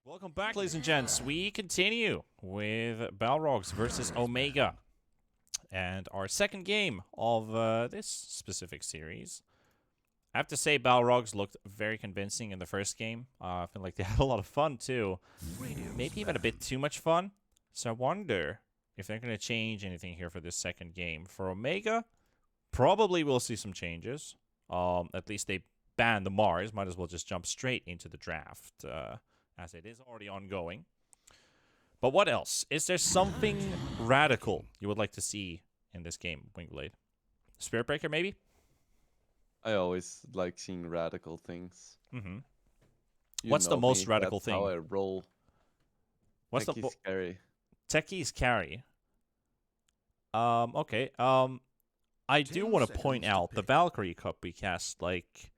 Welcome back, ladies and gents. We continue with Balrogs versus Omega. And our second game of this specific series. I have to say, Balrogs looked very convincing in the first game. I feel like they had a lot of fun, too. Maybe even a bit too much fun. So I wonder if they're going to change anything here for this second game. For Omega, probably we'll see some changes. At least they banned the Mars. Might as well just jump straight into the draft, as it is already ongoing. But what else? Is there something radical you would like to see in this game, Wingblade? Spirit Breaker, maybe? I always like seeing radical things. Mm-hmm. You What's the know most me, radical that's how thing? I roll. What's the Techie's scary. Techie's carry? Okay. I do 10 want to point seconds to out the pick. Valkyrie Cup we cast like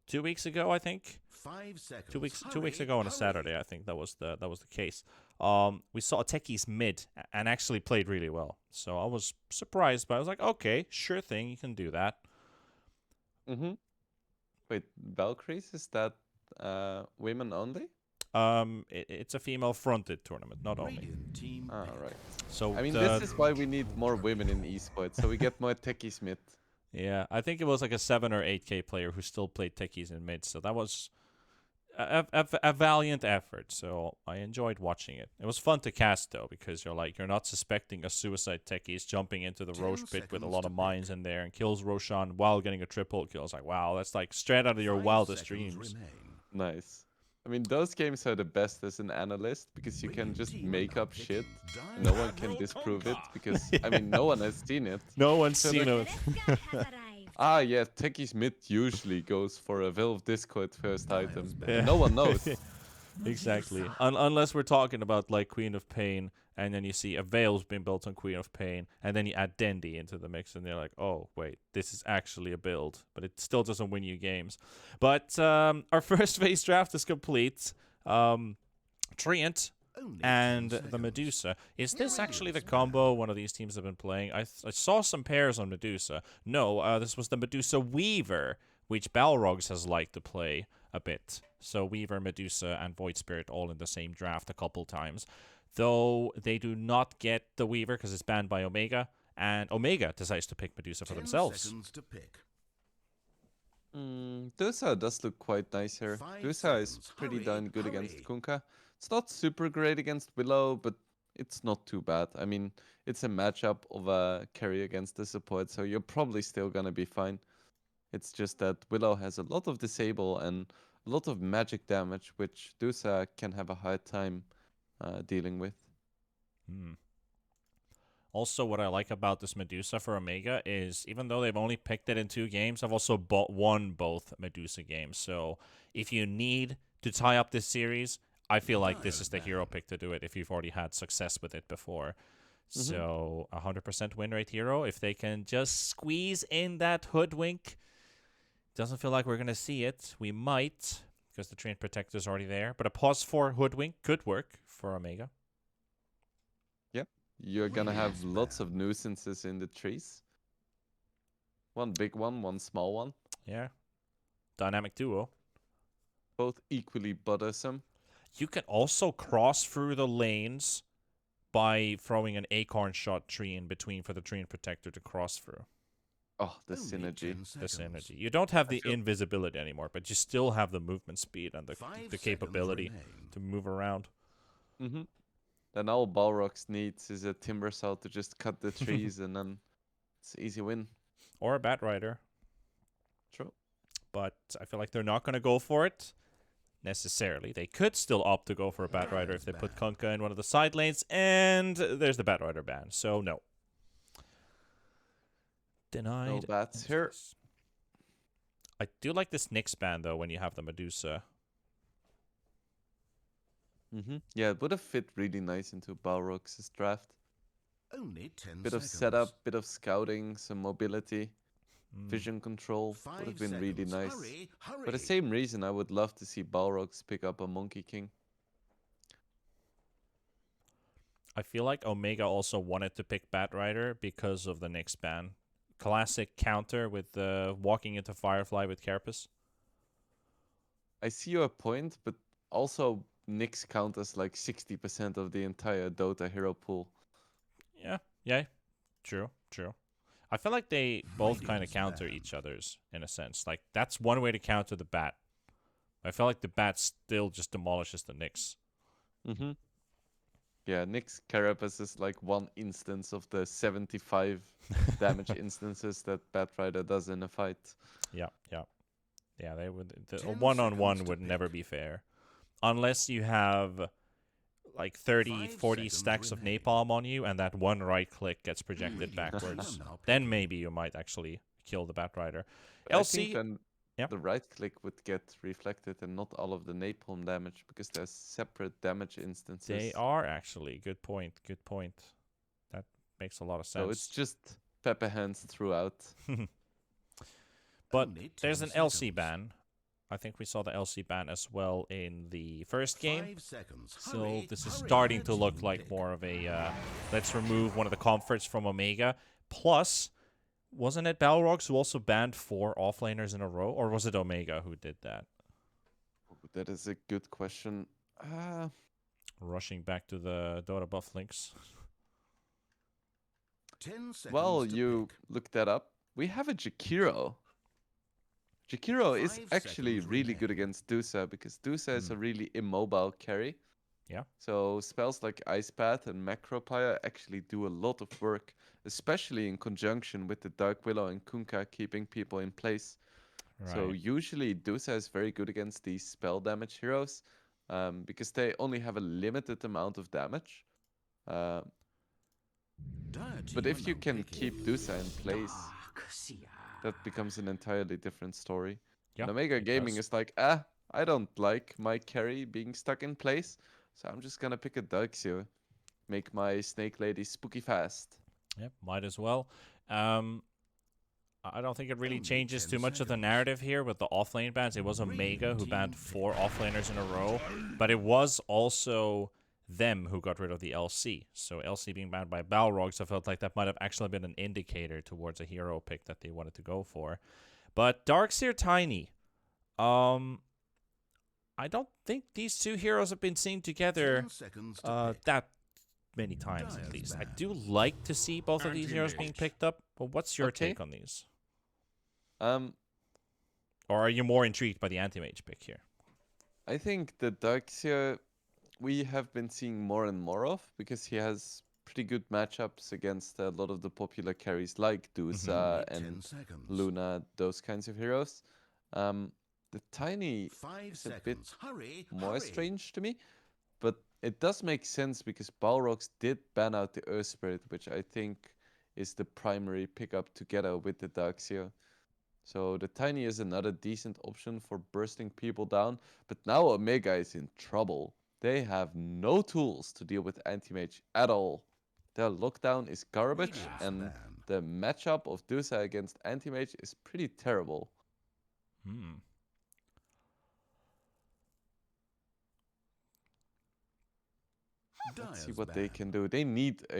2 weeks ago, I think. 5 seconds. 2 weeks ago on a Saturday, I think that was the case. We saw Techie's mid and actually played really well. So I was surprised, but I was like, okay, sure thing, you can do that. Mm-hmm. Wait, Valkyries, is that women only? It's a female-fronted tournament, not only. Radiant team Ah, pick. right. So I mean, the, this is why we need more women in esports, so we get more techies mid. yeah, I think it was like a 7 or 8K player who still played Techies in mid, so that was a valiant effort. So I enjoyed watching it. It was fun to cast though, because you're not suspecting a suicide Techies jumping into the 10 Roche pit with a seconds lot to of mines in there and kills Roshan while getting a triple kill. It's like, wow, that's like straight out of your 5 wildest seconds dreams. remain. Nice. I mean, those games are the best as an analyst because you can Radiant just team make now up picking shit. Dire No one can Admiral disprove it Tonka. because, I mean, no one has seen it. No one's So seen the- it. Ah, yeah, techies mid usually goes for a Valve Discord first Dire's item. back. Yeah. No one knows. Exactly. Unless we're talking about like Queen of Pain, and then you see a Veil's been built on Queen of Pain, and then you add Dendi into the mix, and they're like, oh, wait, this is actually a build. But it still doesn't win you games. But our first phase draft is complete. Treant Only 10 and the seconds. Medusa. Is this actually the combo one of these teams have been playing? I saw some pairs on Medusa. No, this was the Medusa Weaver, which Balrogs has liked to play a bit. So Weaver, Medusa, and Void Spirit all in the same draft a couple times. Though they do not get the Weaver because it's banned by Omega, and Omega decides to pick Medusa for 10 themselves. seconds to pick. Dusa does look quite nice here. 5 Dusa is seconds. pretty Hurry, darn good against hurry. Kunkka. It's not super great against Willow, but it's not too bad. I mean, it's a matchup of a carry against the support, so you're probably still gonna be fine. It's just that Willow has a lot of disable and a lot of magic damage, which Dusa can have a hard time dealing with. Hmm. Also, what I like about this Medusa for Omega is even though they've only picked it in 2 games, I've also won both Medusa games. So if you need to tie up this series, I feel like this is the hero pick to do it if you've already had success with it before. So 100% win rate hero. If they can just squeeze in that hoodwink, doesn't feel like we're going to see it. We might, because the Train Protector's already there. But a pause for hoodwink could work for Omega. You're gonna have lots of nuisances in the trees. One big one, one small one. Yeah. Dynamic duo. Both equally bothersome. You can also cross through the lanes by throwing an acorn shot tree in between for the tree and protector to cross through. Oh, the Only synergy. 10 The seconds. synergy. You don't have the feel- invisibility anymore, but you still have the movement speed and 5 the seconds capability remain. to move around. Mm-hmm. Then all Balrogs needs is a timber saw to just cut the trees, and then it's easy win. Or a Bat Rider. True. But I feel like they're not going to go for it necessarily. They could still opt to go for a Bat Rider if they put Kunkka in one of the side lanes, and there's the Bat Rider ban. So no. Denied. No bats here. I do like this Nyx ban though when you have the Medusa. Mm-hmm. Yeah, it would have fit really nice into Balrogs' draft. Only 10 Bit seconds. of setup, bit of scouting, some mobility, Mm. vision control would 5 have been really seconds. nice. Hurry, hurry. For the same reason, I would love to see Balrogs pick up a Monkey King. I feel like Omega also wanted to pick Bat Rider because of the Nyx ban. Classic counter with walking into Firefly with Carapace. I see your point, but also Nyx count as like 60% of the entire Dota hero pool. Yeah, true. I feel like they both kind of Radiant's counter banned. each other's in a sense. Like that's one way to counter the bat. I feel like the bat still just demolishes the Nyx. Mm-hmm. Yeah, Nyx Carapace is like one instance of the 75 damage instances that Batrider does in a fight. Yeah. They would. A 10 one-on-one seconds to would never pick. be fair, unless you have like 30, 5 40 seconds stacks of remaining. napalm on you, and that one right click gets projected Radiant backwards. team are now Then picking. maybe you might actually kill the Batrider. But I think LC, then yeah. the right click would get reflected and not all of the napalm damage because there's separate damage instances. They are actually. Good point. That makes a lot of sense. So it's just pepper hands throughout. But Only 10 there's an LC seconds. ban. I think we saw the LC ban as well in the first game. 5 seconds. So Hurry, this is hurry. starting to Team look like pick. more of a let's remove one of the comforts from Omega. Plus, wasn't it Balrogs who also banned 4 offlaners in a row? Or was it Omega who did that? That is a good question. Rushing back to the Dota buff links. 10 seconds Well, to you pick. look that up. We have a Jakiro. Jakiro is 5 actually seconds really good remaining. against Dusa because Dusa is Hmm. a really immobile carry. Yeah. So spells like Ice Path and Macropire actually do a lot of work, especially in conjunction with the Dark Willow and Kunkka keeping people in place. So Right. usually Dusa is very good against these spell damage heroes because they only have a limited amount of damage. Dire But team if are you now can picking. keep Dusa in place, that becomes an entirely different story. Yeah, And Omega it Gaming does. is like, I don't like my carry being stuck in place, so I'm just gonna pick a Darkseer. Make my Snake Lady spooky fast. Yep, might as well. I don't think it really Only changes 10 too much of the seconds. narrative here with the offlane bans. It was Omega Radiant who banned team 4 offlaners in a row, but it was also them who got rid of the LC. So LC being banned by Balrogs, I felt like that might have actually been an indicator towards a hero pick that they wanted to go for. But Darkseer Tiny, I don't think these two heroes have been seen together 10 seconds to pick. that many times at Dire's least. I banned. do like to see both of these heroes being Anti-mage. picked up, but what's your Okay. take on these? Um, Or are you more intrigued by the anti-mage pick here? I think the Darkseer we have been seeing more and more of because he has pretty good matchups against a lot of the popular carries like Dusa Only 10 and seconds. Luna, those kinds of heroes. The Tiny 5 is a bit seconds. Hurry, more hurry. strange to me, but it does make sense because Balrogs did ban out the Earth Spirit, which I think is the primary pickup together with the Darkseer. So the Tiny is another decent option for bursting people down, but now Omega is in trouble. They have no tools to deal with Anti-Mage at all. Their lockdown is garbage, Radiant's and banned. the matchup of Dusa against Anti-Mage is pretty terrible. Let's see Dire's what they banned. can do. They need a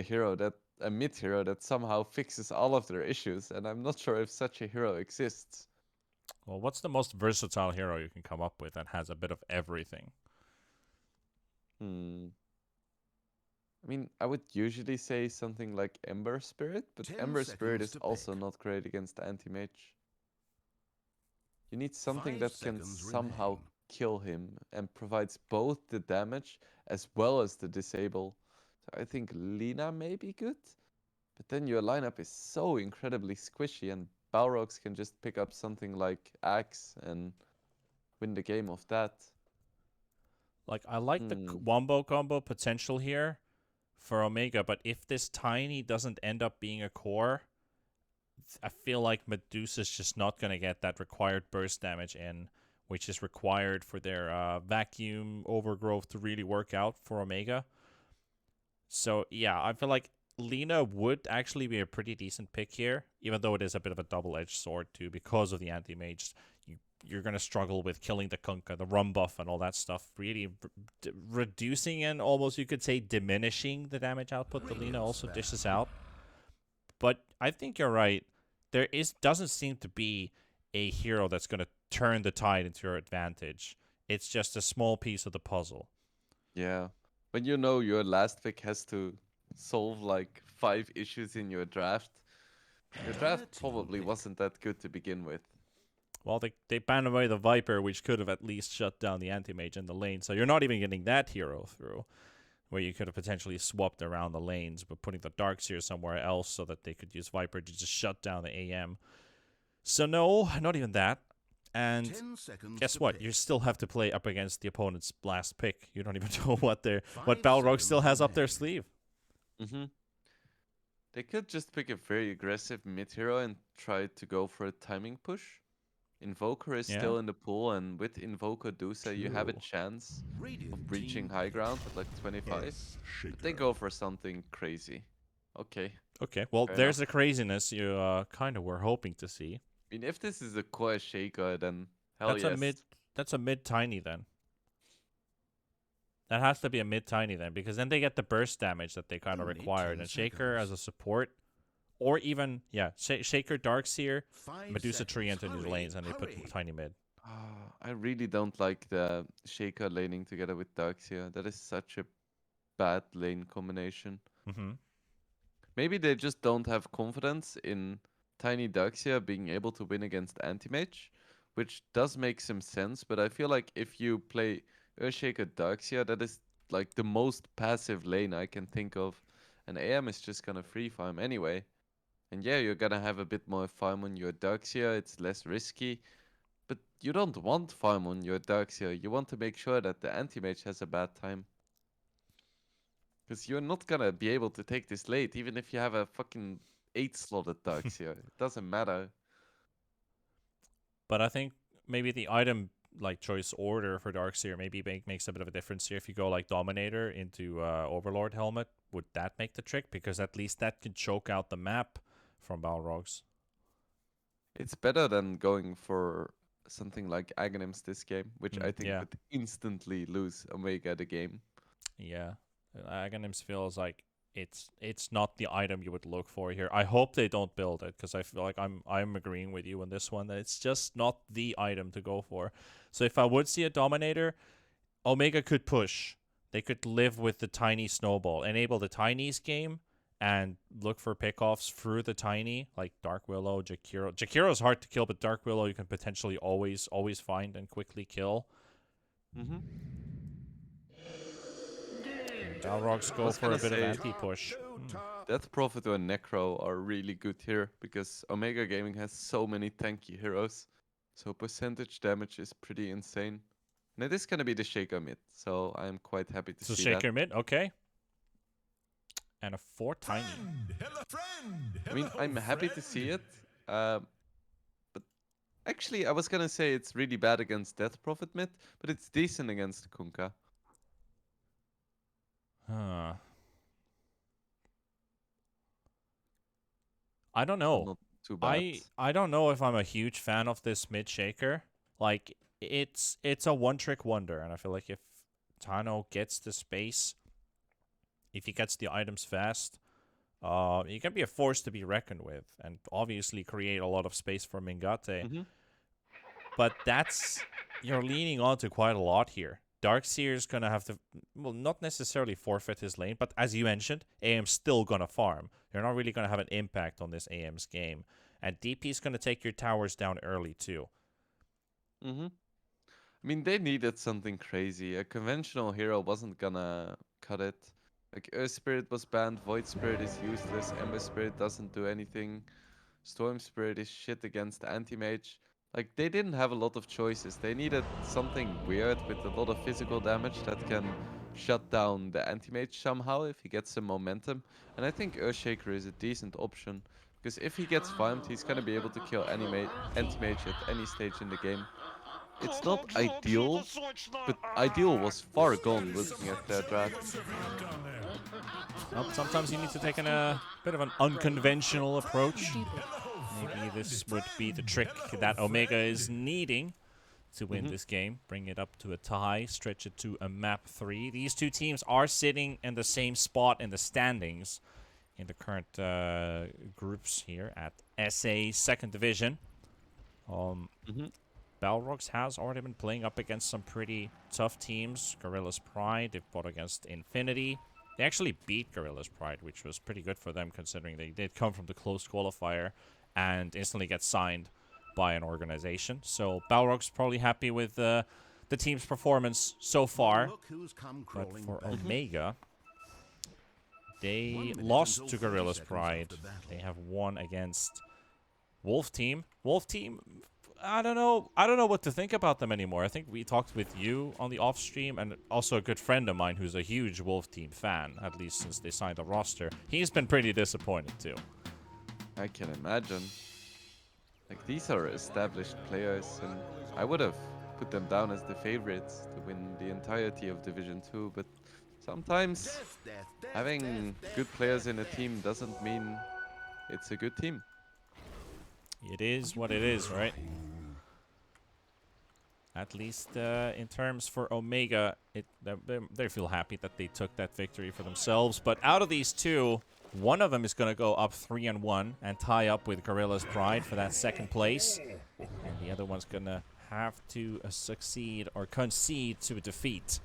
mid hero that somehow fixes all of their issues, and I'm not sure if such a hero exists. Well, what's the most versatile hero you can come up with that has a bit of everything? I mean, I would usually say something like Ember Spirit, but 10 Ember Spirit seconds is to also pick. not great against Anti-Mage. You need something 5 that can seconds somehow remain. kill him and provides both the damage as well as the disable. So I think Lina may be good, but then your lineup is so incredibly squishy and Balrogs can just pick up something like Axe and win the game of that. Like, I like the wombo combo potential here for Omega, but if this Tiny doesn't end up being a core, I feel like Medusa's just not going to get that required burst damage in, which is required for their vacuum overgrowth to really work out for Omega. So, yeah, I feel like Lina would actually be a pretty decent pick here, even though it is a bit of a double-edged sword, too, because of the anti-mage. You're going to struggle with killing the Kunkka, the rum buff, and all that stuff, really reducing and almost, you could say, diminishing the damage output that Lina also dishes out. But I think you're right. There doesn't seem to be a hero that's going to turn the tide into your advantage. It's just a small piece of the puzzle. Yeah. When you know your last pick has to solve like 5 issues in your draft probably Pick. wasn't that good to begin with. Well, they banned away the Viper, which could have at least shut down the Anti-Mage in the lane. So you're not even getting that hero through, where you could have potentially swapped around the lanes, but putting the Darkseer somewhere else so that they could use Viper to just shut down the AM. So no, not even that. And 10 seconds guess to what? pick. You still have to play up against the opponent's last pick. You don't even know what 5 Balrog still seconds has up their remaining. sleeve. Mm-hmm. They could just pick a very aggressive mid hero and try to go for a timing push. Invoker is Yeah. still in the pool, and with Invoker Dusa, you have a True. chance of Radiant breaching team high pick. ground at like 25. Earth But they Shaker. go for something crazy. Okay. Okay, well, Fair there's enough. the craziness you kind of were hoping to see. I mean, if this is a core shaker, then hell That's yes. a mid tiny then. That has to be a mid tiny then, because then they get the burst damage that they kind of Only required. 10 And Shaker as seconds. a support, or even Shaker Darkseer, 5 Medusa Tree seconds. into these Hurry, lanes, and they put hurry. tiny mid. I really don't like the shaker laning together with Darkseer. That is such a bad lane combination. Mm-hmm. Maybe they just don't have confidence in Tiny Darkseer being able to win against Anti-Mage, which does make some sense, but I feel like if you play Earthshaker Darkseer, that is like the most passive lane I can think of, and AM is just gonna free farm anyway. And yeah, you're gonna have a bit more farm on your Darkseer, it's less risky, but you don't want farm on your Darkseer, you want to make sure that the Anti-Mage has a bad time. Because you're not gonna be able to take this late, even if you have a fucking 8-slotted Darkseer. It doesn't matter. But I think maybe the item like choice order for Darkseer maybe makes a bit of a difference here. If you go like Dominator into Overlord helmet, would that make the trick? Because at least that could choke out the map from Balrogs. It's better than going for something like Aghanims this game, which I think Yeah. would instantly lose Omega the game. Yeah, Aghanims feels like it's not the item you would look for here. I hope they don't build it, because I feel like I'm agreeing with you on this one, that it's just not the item to go for. So if I would see a Dominator, Omega could push. They could live with the tiny snowball, enable the tinies game, and look for pickoffs through the tiny, like Dark Willow, Jakiro. Jakiro's hard to kill, but Dark Willow you can potentially always find and quickly kill. Mm-hmm. Balrogs go was for a gonna bit of say- anti-push. Death Prophet or Necro are really good here, because Omega Gaming has so many tanky heroes. So percentage damage is pretty insane. And it is gonna be the Shaker mid, so I'm quite happy to So see Shaker that. mid, okay. And a 4 tiny. I mean, I'm happy to see it. But actually, I was gonna say it's really bad against Death Prophet mid, but it's decent against Kunkka. Huh. I don't So know. not too bad. I don't know if I'm a huge fan of this mid Shaker. Like it's a one trick wonder, and I feel like if Tano gets the space, if he gets the items fast, he can be a force to be reckoned with, and obviously create a lot of space for Mingate. Mhm. But you're leaning onto quite a lot here. Darkseer's gonna have to, well, not necessarily forfeit his lane, but as you mentioned, AM's still gonna farm. You're not really gonna have an impact on this AM's game, and DP's gonna take your towers down early too. I mean, they needed something crazy. A conventional hero wasn't gonna cut it. Like, Earth Spirit was banned, Void Spirit is useless, Ember Spirit doesn't do anything, Storm Spirit is shit against Anti-Mage. Like, they didn't have a lot of choices. They needed something weird with a lot of physical damage that can shut down the Anti-Mage somehow if he gets some momentum. And I think Earthshaker is a decent option, because if he gets farmed, he's gonna be able to kill Anti-Mage at any stage in the game. It's not ideal, but ideal was far gone looking at their draft. Well, sometimes you need to take a bit of an unconventional approach. Maybe this would be the trick that Omega is needing to win this game. Bring it up to a tie, stretch it to a map 3. These two teams are sitting in the same spot in the standings in the current groups here at SA 2nd Division. Balrogs has already been playing up against some pretty tough teams. Gorilla's Pride, they've fought against Infinity. They actually beat Gorilla's Pride, which was pretty good for them considering they did come from the closed qualifier and instantly get signed by an organization. So Balrogs probably happy with the team's performance so far. Look who's come But crawling for back. Omega, 1 they minute lost until to 30 Gorilla's seconds Pride. after battle. They have won against Wolf Team. Wolf Team, I don't know what to think about them anymore. I think we talked with you on the off stream, and also a good friend of mine who's a huge Wolf Team fan, at least since they signed the roster. He's been pretty disappointed too. I can imagine. Like, these are established players, and I would have put them down as the favorites to win the entirety of Division 2, but sometimes Death, death, death, having death, good death, players death, in a death. team doesn't mean it's a good team. It is what it is, right? At least in terms for Omega, they feel happy that they took that victory for themselves. But out of these two, one of them is going to go up 3-1 and tie up with Gorilla's Pride for that second place. And the other one's going to have to succeed or concede to a defeat.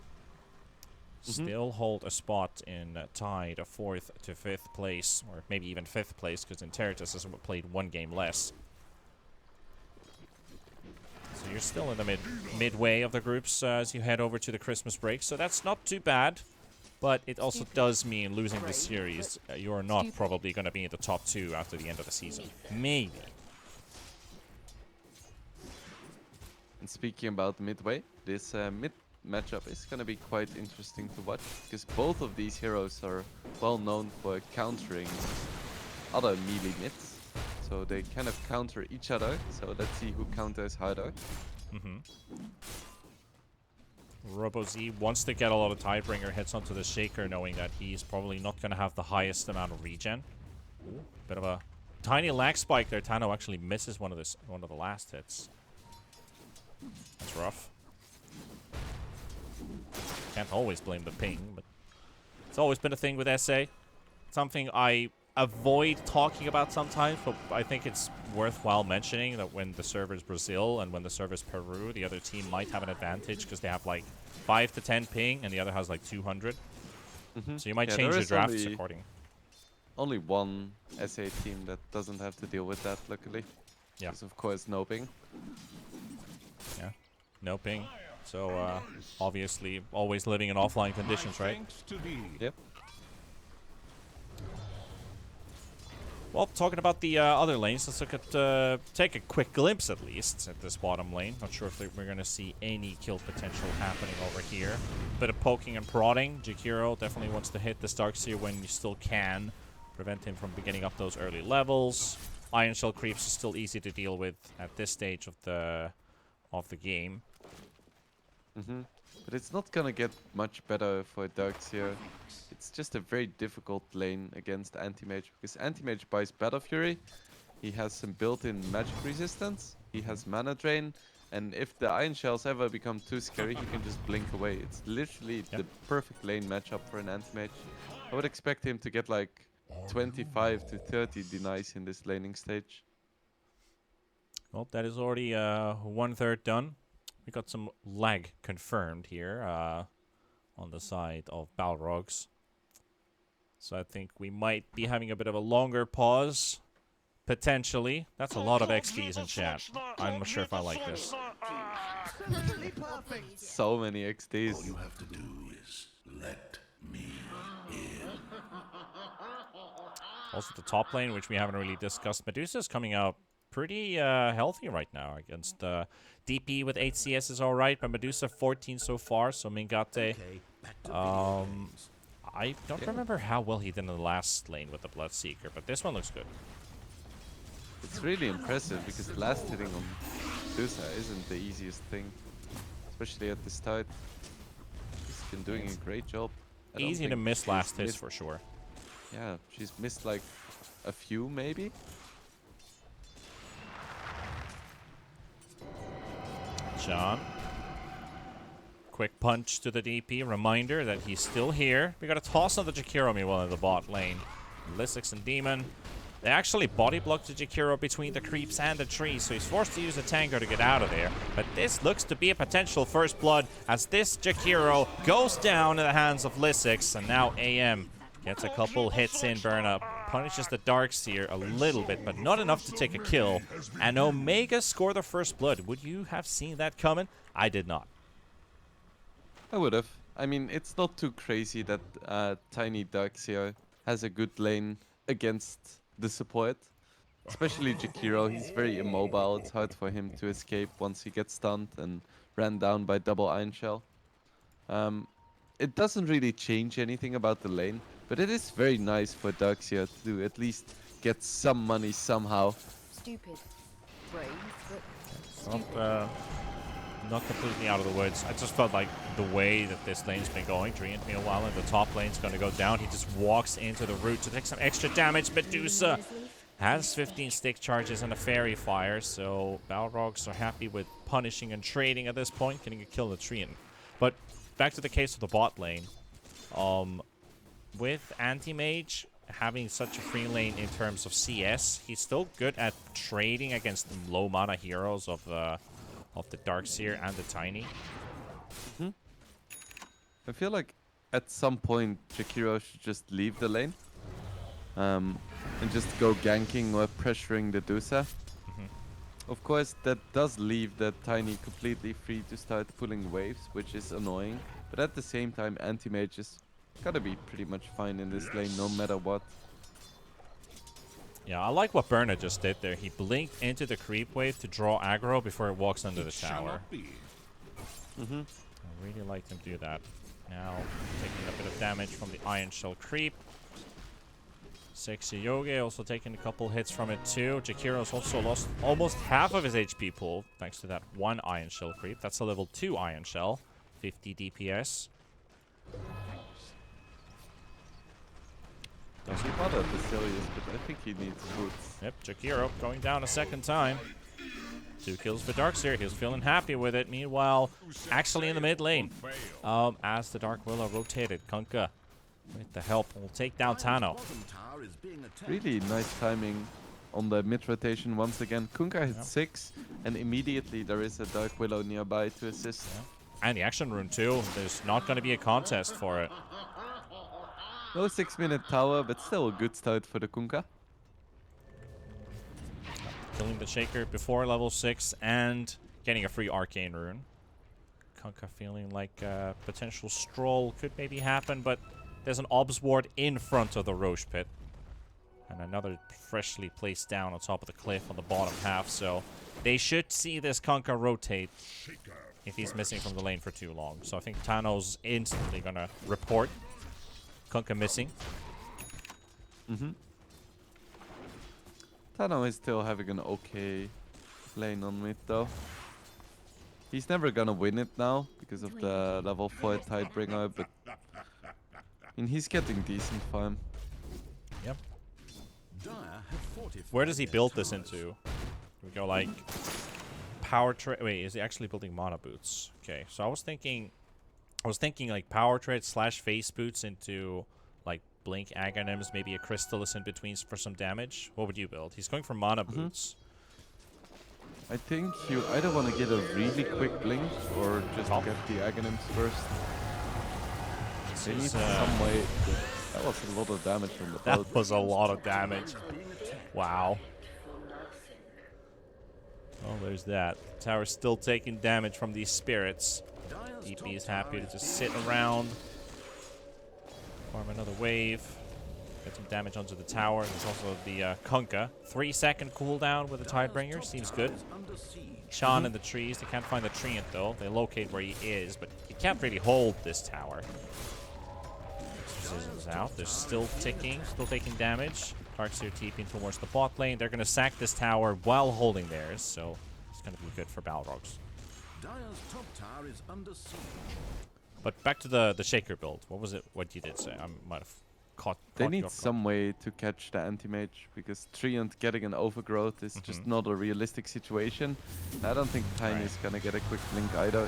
Still hold a spot in tied 4th to 5th place, or maybe even 5th place, because Interitus has played one game less. So you're still in the midway of the groups as you head over to the Christmas break, so that's not too bad. But it also does mean losing this series. You're not probably going to be in the top 2 after the end of the season. Maybe. And speaking about midway, this mid matchup is going to be quite interesting to watch, because both of these heroes are well known for countering other melee mids. So they kind of counter each other, so let's see who counters harder. RoboZ wants to get a lot of Tidebringer hits onto the Shaker, knowing that he's probably not going to have the highest amount of regen. Ooh, bit of a tiny lag spike there. Tano actually misses one of the last hits. That's rough. Can't always blame the ping, but it's always been a thing with SA. Something I avoid talking about sometimes, but I think it's worthwhile mentioning that when the server's Brazil and when the server's Peru, the other team might have an advantage because they have like 5 to 10 ping and the other has like 200. So you might change your drafts according. Only one SA team that doesn't have to deal with that, luckily. Yeah. Because of course no ping. Yeah, no ping. So obviously always living in offline conditions, right? Yep. Well, talking about the other lanes, let's look at take a quick glimpse at least at this bottom lane. Not sure if we're going to see any kill potential happening over here. Bit of poking and prodding. Jakiro definitely wants to hit the Starkseer when you still can. Prevent him from beginning up those early levels. Iron Shell creeps is still easy to deal with at this stage of the game. But it's not gonna get much better for Darkseer. It's just a very difficult lane against Anti-Mage, because Anti-Mage buys Battle Fury, he has some built-in magic resistance, he has mana drain, and if the Iron Shells ever become too scary, he can just blink away. It's literally the perfect lane matchup for an Anti-Mage. I would expect him to get like 25 to 30 denies in this laning stage. Well, that is already 1/3 done. We got some lag confirmed here on the side of Balrogs. So I think we might be having a bit of a longer pause, potentially. That's a lot of XDs in chat. I'm not sure if I like this. So many XDs. All you have to do is let me in. Also the top lane, which we haven't really discussed. Medusa's coming out pretty healthy right now against DP with 8 CS is alright, but Medusa 14 so far, so Mingate. Okay, back to video games. I don't remember how well he did in the last lane with the Bloodseeker, but this one looks good. It's really impressive, because last hitting on Medusa isn't the easiest thing, especially at the start. He's been doing a great job. I don't Easy to think miss she's last hits missed- for sure. Yeah, she's missed like a few maybe. John. Quick punch to the DP. Reminder that he's still here. We got a toss on the Jakiro meanwhile in the bot lane. Lysix and Demon. They actually body blocked the Jakiro between the creeps and the trees, so he's forced to use a tango to get out of there. But this looks to be a potential first blood as this Jakiro goes down in the hands of Lysix, and now AM gets a couple hits in, burn up, punishes the Darkseer a little bit, but not enough to take a kill. And Omega score the first blood. Would you have seen that coming? I did not. I would have. I mean, it's not too crazy that Tiny Darkseer has a good lane against the support. Especially Jakiro, he's very immobile. It's hard for him to escape once he gets stunned and ran down by double Iron Shell. It doesn't really change anything about the lane, but it is very nice for Darkseer to at least get some money somehow. Stupid. Brave, but Not completely out of the woods. I just felt like the way that this lane's been going, Treant meanwhile in the top lane's going to go down. He just walks into the root to take some extra damage. Medusa has 15 stick charges and a fairy fire, so Balrogs are happy with punishing and trading at this point, getting a kill with Treant. But back to the case of the bot lane. With Anti-Mage having such a free lane in terms of CS, he's still good at trading against the low mana heroes of the Darkseer and the Tiny. I feel like at some point Jakiro should just leave the lane and just go ganking or pressuring the Dusa. Of course, that does leave the Tiny completely free to start pulling waves, which is annoying. But at the same time, Anti-Mage is gotta be pretty much fine in this lane no matter what. Yeah, I like what Berna just did there. He blinked into the creep wave to draw aggro before it walks under the tower. I really liked him do that. Now, taking a bit of damage from the Iron Shell creep. Sexy Yogi also taking a couple hits from it too. Jakiro's also lost almost half of his HP pool thanks to that one Iron Shell creep. That's a level 2 Iron Shell. 50 DPS. T-Panda Basilius, but I think he needs boots. Yep, Jakiro going down a second time. 2 kills for Darkseer. He was feeling happy with it. Meanwhile, actually in the mid lane, as the Dark Willow rotated, Kunkka with the help will take down Tano. Really nice timing on the mid rotation once again. Kunkka hit 6, and immediately there is a Dark Willow nearby to assist. And the action rune too. There's not going to be a contest for it. No 6-minute tower, but still a good start for the Kunkka. Killing the Shaker before level 6 and getting a free Arcane rune. Kunkka feeling like a potential stroll could maybe happen, but there's an Obs ward in front of the Roche pit. And another freshly placed down on top of the cliff on the bottom half, so they should see this Kunkka rotate if he's missing from the lane for too long. So I think Tano's instantly gonna report Kunkka missing. Tano is still having an okay lane on mid though. He's never gonna win it now because of the level 4 Tidebringer, but I mean, he's getting decent farm. Yep. Where does he build this into? We go like power trade. Wait, is he actually building mana boots? Okay, so I was thinking like power trade / face boots into like blink agonyms, maybe a crystallis in between for some damage. What would you build? He's going for mana boots. I think you either want to get a really quick blink or just get the agonyms first. They need some way. That was a lot of damage from the boat. That was a lot of damage. Wow. Oh, there's that. Tower's still taking damage from these spirits. DP is happy to just sit around. Farm another wave. Get some damage onto the tower. There's also the Kunkka. 3-second cooldown with the Tidebringer. Seems good. Sean in the trees. They can't find the Treant though. They locate where he is, but he can't really hold this tower. Decisions out. They're still ticking. Still taking damage. Darkseer TPing towards the bot lane. They're going to sack this tower while holding theirs, so it's going to be good for Balrogs. But back to the Shaker build. What was it? What you did say? I might have caught. They need some way to catch the anti-mage because Treant getting an overgrowth is just not a realistic situation. I don't think Tiny's gonna get a quick blink either.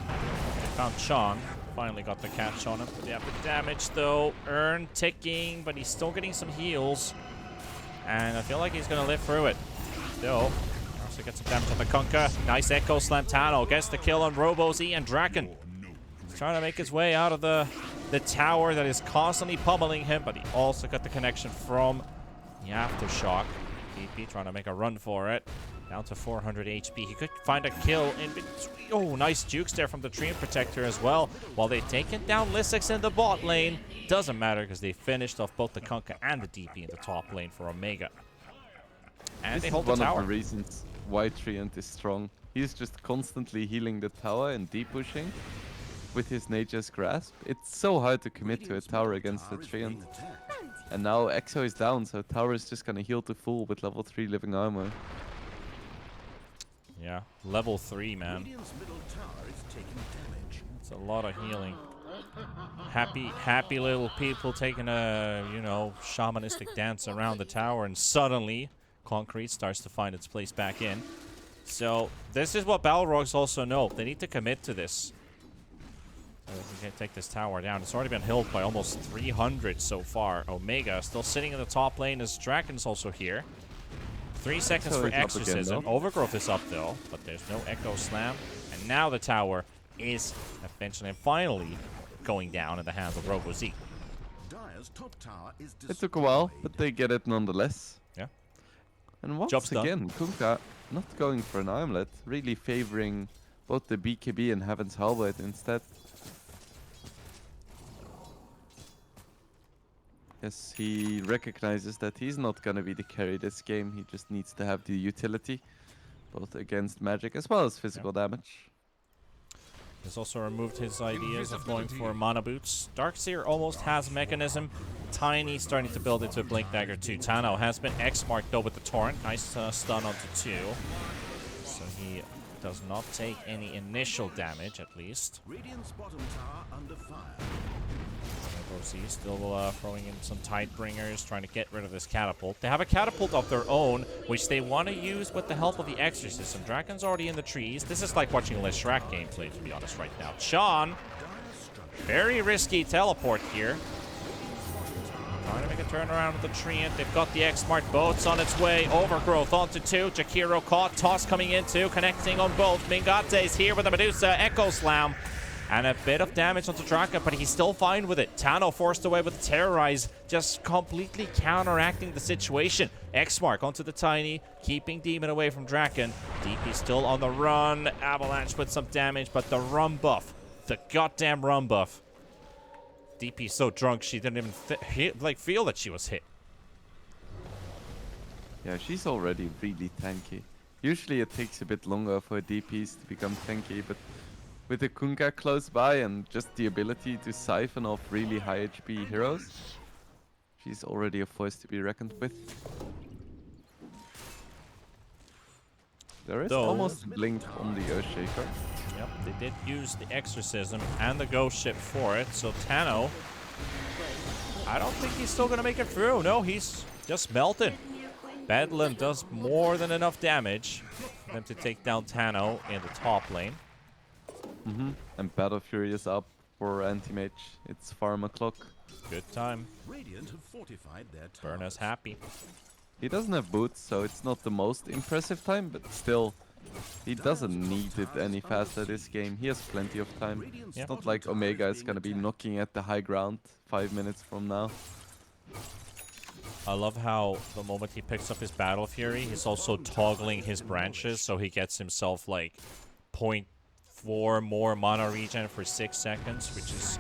They found Sean. Finally got the catch on him. But yeah, the damage though. Urn ticking, but he's still getting some heals. And I feel like he's going to live through it. Still. Also gets some damage on the Kunkka. Nice Echo Slam. Tano gets the kill on Robo-Z and Draken. He's trying to make his way out of the tower that is constantly pummeling him, but he also got the connection from the Aftershock. DP trying to make a run for it. Down to 400 HP. He could find a kill in between. Oh, nice jukes there from the Treant Protector as well. While they've taken down Lissix in the bot lane. Doesn't matter because they finished off both the Kunkka and the DP in the top lane for Omega. And This they is hold the one tower. of the reasons why Treant is strong. He's just constantly healing the tower and deep pushing with his Nature's Grasp. It's so hard to commit to a tower against the Treant. And now Exo is down, so tower is just gonna heal to full with level 3 living armor. Yeah, level 3, man. It's a lot of healing. Happy little people taking a, you know, shamanistic dance around the tower, and suddenly Concrete starts to find its place back in. So this is what Balrogs also know. They need to commit to this. We can take this tower down. It's already been healed by almost 300 so far. Omega still sitting in the top lane as Draken's also here. 3 seconds So for it's up Exorcism. again, though. Overgrowth is up though, but there's no Echo Slam. And now the tower is eventually and finally going down in the hands of Robo-Z. It took a while, but they get it nonetheless. Yeah. And once Job's done. again, Kunkka not going for an armlet, really favoring both the BKB and Heaven's Halberd instead. Yes, he recognizes that he's not gonna be the carry this game. He just needs to have the utility, both against magic as well as physical damage. He's also removed his ideas of going for mana boots. Darkseer almost has mechanism. Tiny starting to build into a Blink Dagger too. Tano has been X-marked though with the Torrent. Nice stun onto 2. So he does not take any initial damage at least. Radiant's bottom tower under fire. Robo-Z still throwing in some Tidebringers, trying to get rid of this catapult. They have a catapult of their own, which they want to use with the help of the Exorcism. Draken's already in the trees. This is like watching Leshrac gameplay, to be honest, right now. Sean, very risky teleport here. Trying to make a turnaround with the Treant. They've got the X-Smart boats on its way. Overgrowth onto 2. Jakiro caught. Toss coming in 2. Connecting on both. Mingate's here with the Medusa. Echo Slam. And a bit of damage onto Draken, but he's still fine with it. Tano forced away with Terrorize, just completely counteracting the situation. X-Mark onto the Tiny, keeping Demon away from Draken. DP still on the run. Avalanche with some damage, but the run buff, the goddamn run buff. DP's so drunk she didn't even feel that she was hit. Yeah, she's already really tanky. Usually it takes a bit longer for DPs to become tanky, but with the Kunkka close by and just the ability to siphon off really high HP heroes, she's already a force to be reckoned with. There is almost a blink on the Earthshaker. Yep, they did use the Exorcism and the Ghost Ship for it, so Tano, I don't think he's still going to make it through. No, he's just melted. Bedlam does more than enough damage for them to take down Tano in the top lane. And Battle Fury is up for Anti-Mage. It's farm o'clock. Good time. Radiant have fortified their tower. Burna's happy. He doesn't have boots, so it's not the most impressive time, but still, he doesn't need it any faster this game. He has plenty of time. It's not like Omega is gonna be knocking at the high ground 5 minutes from now. I love how the moment he picks up his Battle Fury, he's also toggling his branches, so he gets himself like 0.4 more mana regen for 6 seconds, which is,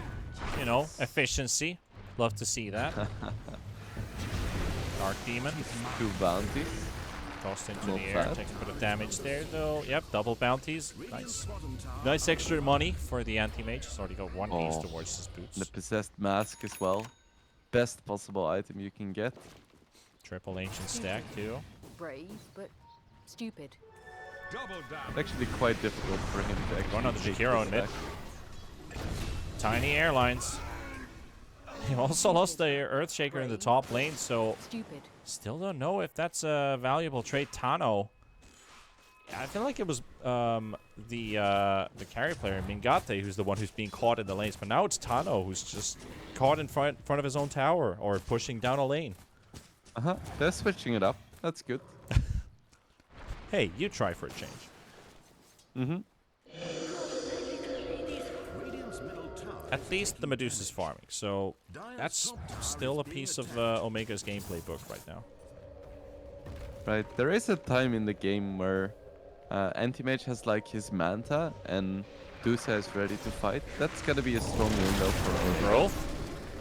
you know, efficiency. Love to see that. Dark Demon. 2 bounties. Tossed into Not the air. bad. Takes a bit of damage there, though. Yep, double bounties. Nice. Nice extra money for the Anti-Mage. He's already got 1 piece towards his boots. The Possessed Mask as well. Best possible item you can get. Triple Ancient Stack, too. Brave, but stupid. It's actually quite difficult for him to actually Going on the take Jakiro this in mid. stack. Tiny Airlines. He also lost the Earthshaker in the top lane, so Stupid. still don't know if that's a valuable trade. Tano, I feel like it was the carry player, Mingate, who's the one who's being caught in the lanes. But now it's Tano who's just caught in front of his own tower or pushing down a lane. They're switching it up. That's good. Hey, you try for a change. At least the Medusa's farming, so that's still a piece of Omega's gameplay book right now. Right. There is a time in the game where Anti-Mage has like his Manta and Dusa is ready to fight. That's gonna be a strong window for Omega. Growth.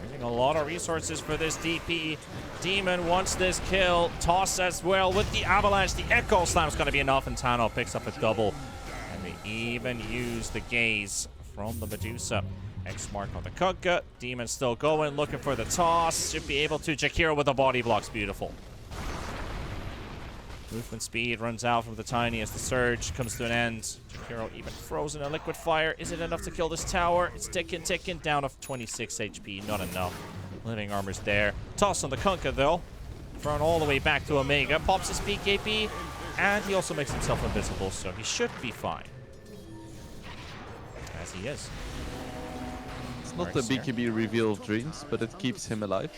Using a lot of resources for this DP. Demon wants this kill. Toss as well with the Avalanche. The Echo Slam's gonna be enough, and Tano picks up a double. And they even use the gaze from the Medusa. X mark on the Kunkka. Demon still going, looking for the toss. Should be able to. Jakiro with the body blocks. Beautiful. Movement speed runs out from the Tiny as the Surge comes to an end. Jakiro even frozen a liquid fire. Is it enough to kill this tower? It's ticking, down of 26 HP. Not enough. Living armor's there. Toss on the Kunkka, though. Thrown all the way back to Omega. Pops his PKP. And he also makes himself invisible, so he should be fine. As he is. It's not the BKB reveal of dreams, but it keeps him alive.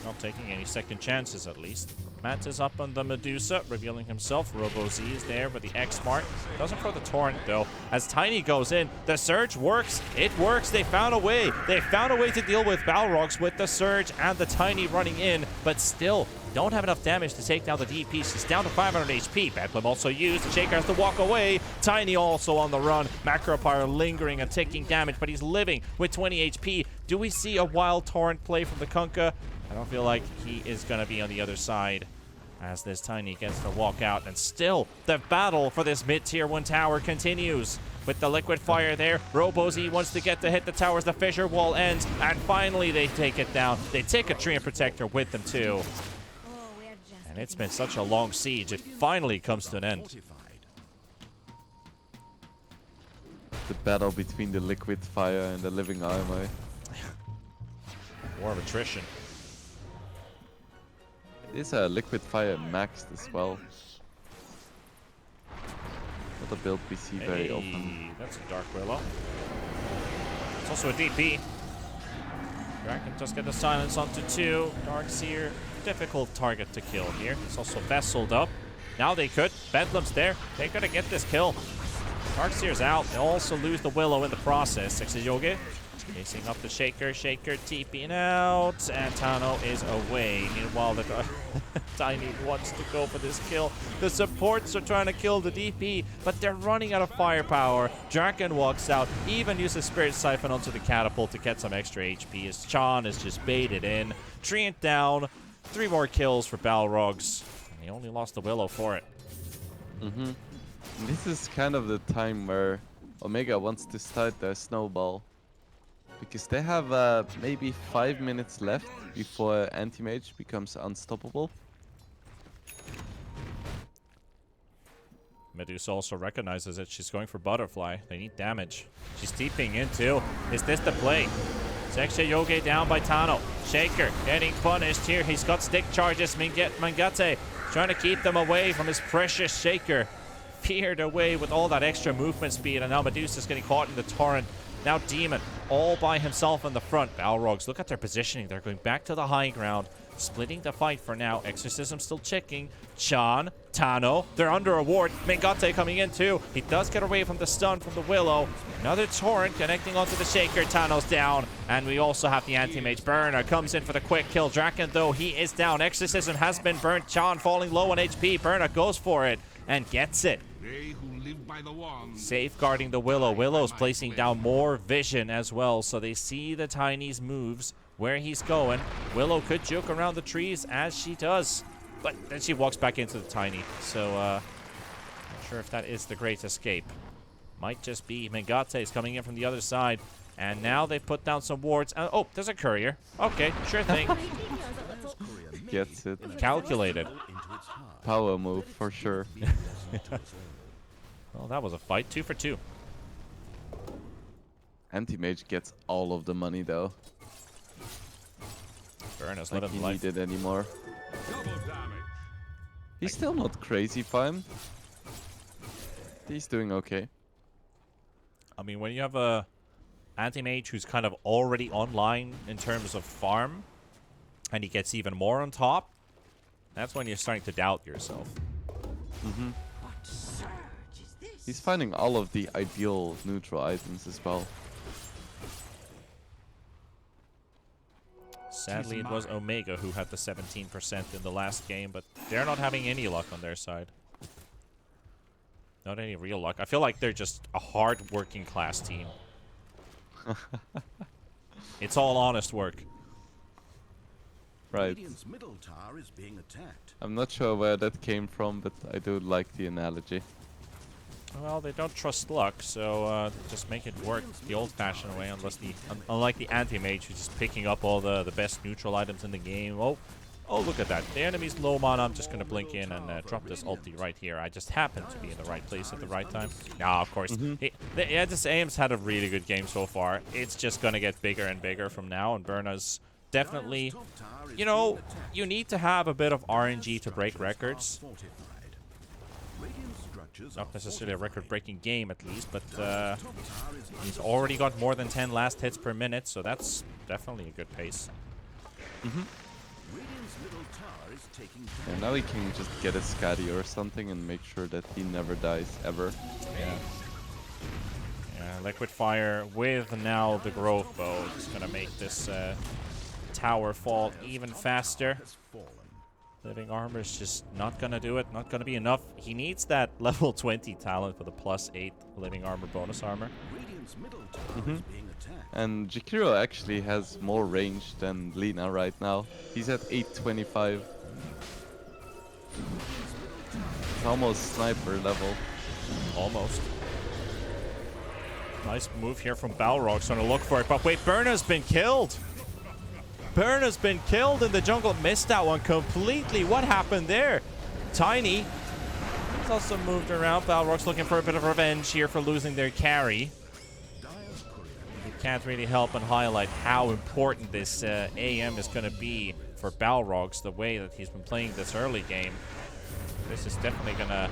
Not taking any second chances, at least. Matt is up on the Medusa, revealing himself. Robo-Z is there with the X mark. Doesn't throw the Torrent, though. As Tiny goes in, the Surge works. It works. They found a way. They found a way to deal with Balrogs with the Surge and the Tiny running in, but still don't have enough damage to take down the DP. She's down to 500 HP. Bedlam also used. The Shaker has to walk away. Tiny also on the run. Macropyre lingering and taking damage, but he's living with 20 HP. Do we see a wild Torrent play from the Kunkka? I don't feel like he is going to be on the other side as this Tiny gets to walk out. And still, the battle for this mid-tier 1 tower continues. With the liquid fire there, Robo-Z wants to get to hit the towers. The fissure wall ends, and finally they take it down. They take a Treant Protector with them too. And it's been such a long siege. It finally comes to an end. The battle between the liquid fire and the living armor. War of attrition. Is a liquid fire maxed as well. Not a build we see very often. That's a Dark Willow. It's also a DP. Draken does get the silence onto 2. Darkseer, difficult target to kill here. It's also vesseled up. Now they could. Bedlam's there. They gotta get this kill. Darkseer's out. They also lose the Willow in the process. Yogi chasing up the Shaker. Shaker TPing out. And Tano is away. Meanwhile, the Tiny wants to go for this kill. The supports are trying to kill the DP, but they're running out of firepower. Draken walks out. Even uses Spirit Siphon onto the catapult to get some extra HP as Chan is just baited in. Treant down. 3 more kills for Balrogs. And he only lost the Willow for it. This is kind of the time where Omega wants to start their snowball. Because they have maybe 5 minutes left before Anti-Mage becomes unstoppable. Medusa also recognizes it. She's going for Butterfly. They need damage. She's TPing in too. Is this the play? Sexia Yoge down by Tano. Shaker getting punished here. He's got stick charges. Mangate trying to keep them away from his precious Shaker. Feared away with all that extra movement speed, and now Medusa's getting caught in the Torrent. Now Demon all by himself in the front. Balrogs, look at their positioning. They're going back to the high ground, splitting the fight for now. Exorcism still checking. Chan, Tano, they're under a ward. Mengate coming in too. He does get away from the stun from the Willow. Another Torrent connecting onto the Shaker. Tano's down. And we also have the Anti-Mage. Burner comes in for the quick kill. Draken, though, he is down. Exorcism has been burnt. Chan falling low on HP. Burner goes for it and gets it. Safeguarding the Willow. Willow's placing down more vision as well, so they see the Tiny's moves, where he's going. Willow could juke around the trees as she does, but then she walks back into the Tiny. So, not sure if that is the great escape. Might just be Mengate's coming in from the other side, and now they put down some wards. Oh, there's a courier. Okay, sure thing. Gets it. Calculated. Power move for sure. Well, that was a fight. 2 for 2. Anti-Mage gets all of the money though. Burner's Like living he life. needed anymore. He's still not crazy fine. he's doing okay. I mean, when you have a anti-mage who's kind of already online in terms of farm, and he gets even more on top, that's when you're starting to doubt yourself. Mm-hmm. He's finding all of the ideal neutral items as well. Sadly, it was Omega who had the 17% in the last game, but they're not having any luck on their side. Not any real luck. I feel like they're just a hard working class team. It's all honest work. Right. Radiant's middle tower is being attacked. I'm not sure where that came from, but I do like the analogy. Well, they don't trust luck, so just make it work the old-fashioned way. Unlike the anti-mage, who's just picking up all the best neutral items in the game. Oh, look at that! The enemy's low mana. I'm just gonna blink in and drop this ulti right here. I just happen to be in the right place at the right time. Now, of course, this AIM's had a really good game so far. It's just gonna get bigger and bigger from now, and Burna's definitely, you know, you need to have a bit of RNG to break records. Not necessarily a record-breaking game, at least, but he's already got more than 10 last hits per minute, so that's definitely a good pace. And now he can just get a Scotty or something and make sure that he never dies, ever. Yeah, Liquid Fire with now the Growth Bow is going to make this tower fall even faster. Living Armor's just not going to do it, not going to be enough. He needs that level 20 talent for the +8 Living Armor bonus armor. And Jakiro actually has more range than Lina right now. He's at 825. It's almost sniper level. Almost. Nice move here from Balrogs, trying to look for it. But wait, Burna's been killed! Burna's been killed in the jungle. Missed that one completely. What happened there? Tiny. He's also moved around. Balrog's looking for a bit of revenge here for losing their carry. You can't really help but highlight how important this AM is going to be for Balrogs, the way that he's been playing this early game. This is definitely gonna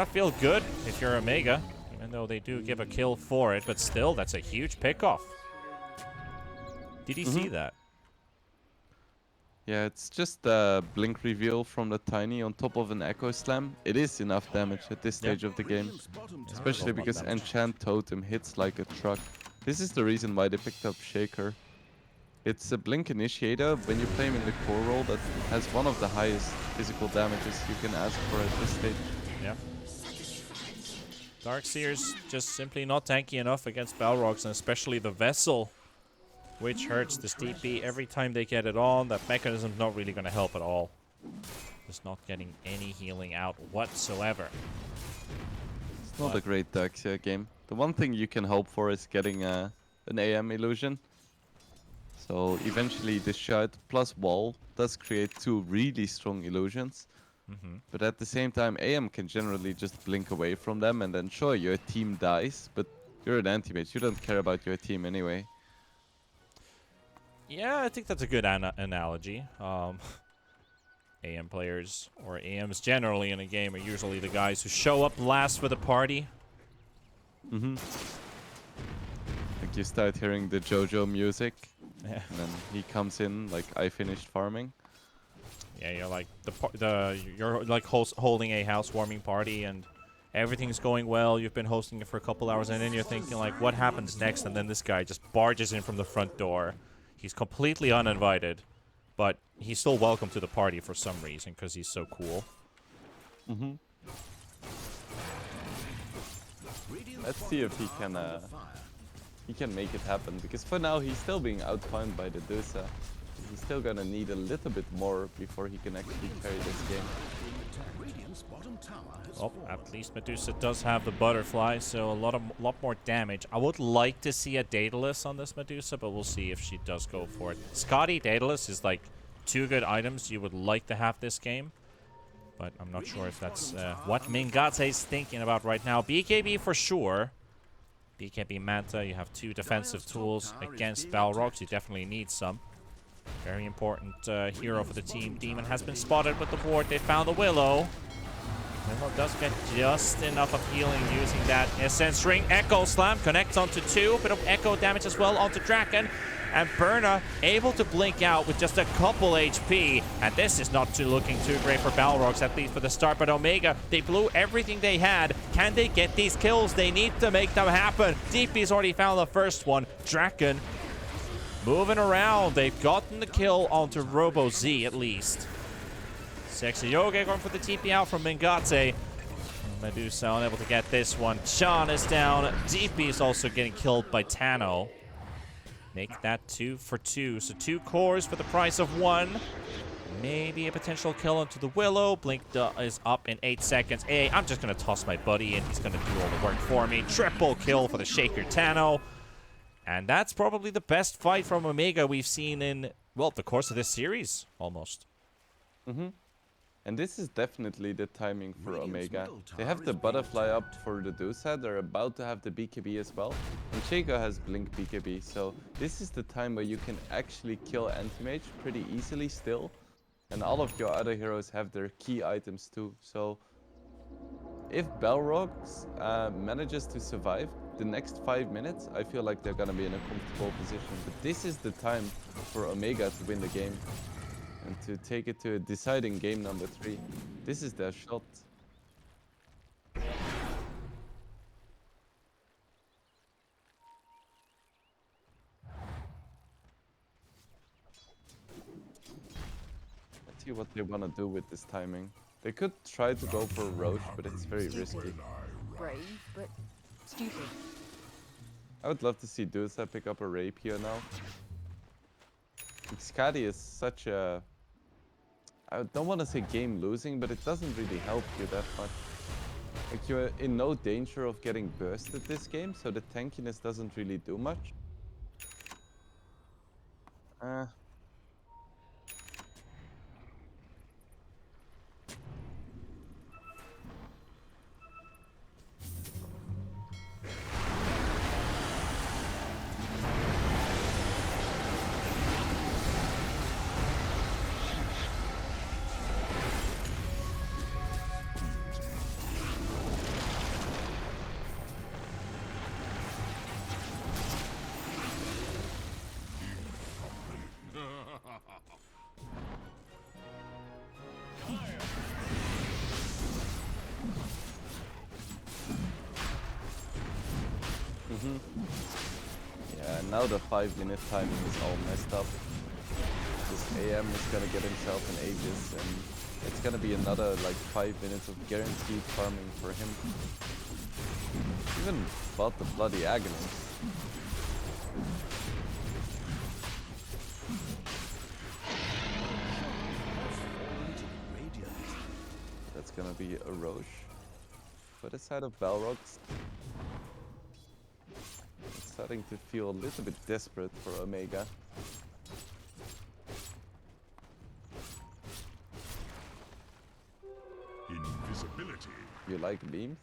feel good if you're Omega, even though they do give a kill for it, but still, that's a huge pickoff. Did he see that? Yeah, it's just a blink reveal from the Tiny on top of an Echo Slam. It is enough damage at this stage of the game, especially because Enchant Totem hits like a truck. This is the reason why they picked up Shaker. It's a blink initiator. When you play him in the core role, that has one of the highest physical damages you can ask for at this stage. Yeah. Darkseer's just simply not tanky enough against Balrogs, and especially the Vessel, which hurts the DP every time they get it on. That mechanism's not really going to help at all. Just not getting any healing out whatsoever. It's not a great Darkseer game. The one thing you can hope for is getting an AM illusion. So eventually this shard plus wall does create two really strong illusions. But at the same time, AM can generally just blink away from them, and then sure, your team dies, but you're an anti-mage. You don't care about your team anyway. Yeah, I think that's a good analogy. AM players, or AMs generally in a game, are usually the guys who show up last for the party. Like you start hearing the JoJo music, Yeah. and then he comes in like, I finished farming. Yeah, you're like you're like holding a housewarming party, and everything's going well. You've been hosting it for a couple hours, and then you're thinking like, what happens next? And then this guy just barges in from the front door. He's completely uninvited, but he's still welcome to the party for some reason because he's so cool. Let's see if he can make it happen, because for now he's still being outfound by the Dusa. He's still gonna need a little bit more before he can actually carry this game. Oh, at least Medusa does have the butterfly, so a lot more damage. I would like to see a Daedalus on this Medusa, but we'll see if she does go for it. Scotty Daedalus is like two good items you would like to have this game, but I'm not sure if that's what Mingate is thinking about right now. BKB for sure. BKB Manta, you have two defensive tools against Balrogs. You definitely need some. Very important hero for the team. Demon has been spotted with the ward. They found the Willow. Willow does get just enough of healing using that Essence Ring. Echo Slam connects onto 2. Bit of Echo damage as well onto Draken. And Berna able to blink out with just a couple HP. And this is not looking too great for Balrogs, at least for the start. But Omega, they blew everything they had. Can they get these kills? They need to make them happen. DP's already found the first one. Draken moving around. They've gotten the kill onto Robo Z at least. Sexy Yoga going for the TP out from Mingate. Medusa unable to get this one. Sean is down. DP is also getting killed by Tano. Make that 2 for 2. So 2 cores for the price of 1. Maybe a potential kill into the Willow. Blink is up in 8 seconds. Hey, I'm just going to toss my buddy in. He's going to do all the work for me. Triple kill for the Shaker Tano. And that's probably the best fight from Omega we've seen in, well, the course of this series, almost. Mm-hmm. And this is definitely the timing for Omega. They have the butterfly up for the Dusa. They're about to have the BKB as well. And Shaco has Blink BKB. So this is the time where you can actually kill Anti-Mage pretty easily still. And all of your other heroes have their key items too. So if Balrogs manages to survive the next 5 minutes, I feel like they're going to be in a comfortable position. But this is the time for Omega to win the game. And to take it to a deciding game number 3. This is their shot. Let's see what they want to do with this timing. They could try to go for Roche, but it's very risky. Brave, but stupid. I would love to see Dusa pick up a rape here now. Skadi is such a... I don't want to say game losing, but it doesn't really help you that much. Like, you're in no danger of getting bursted this game, so the tankiness doesn't really do much. Yeah, now the 5-minute timing is all messed up. This AM is gonna get himself an Aegis, and it's gonna be another like 5 minutes of guaranteed farming for him. Even bought the bloody Agony. That's gonna be a Roche for the side of Balrogs. It's starting to feel a little bit desperate for Omega. Invisibility. You like beams?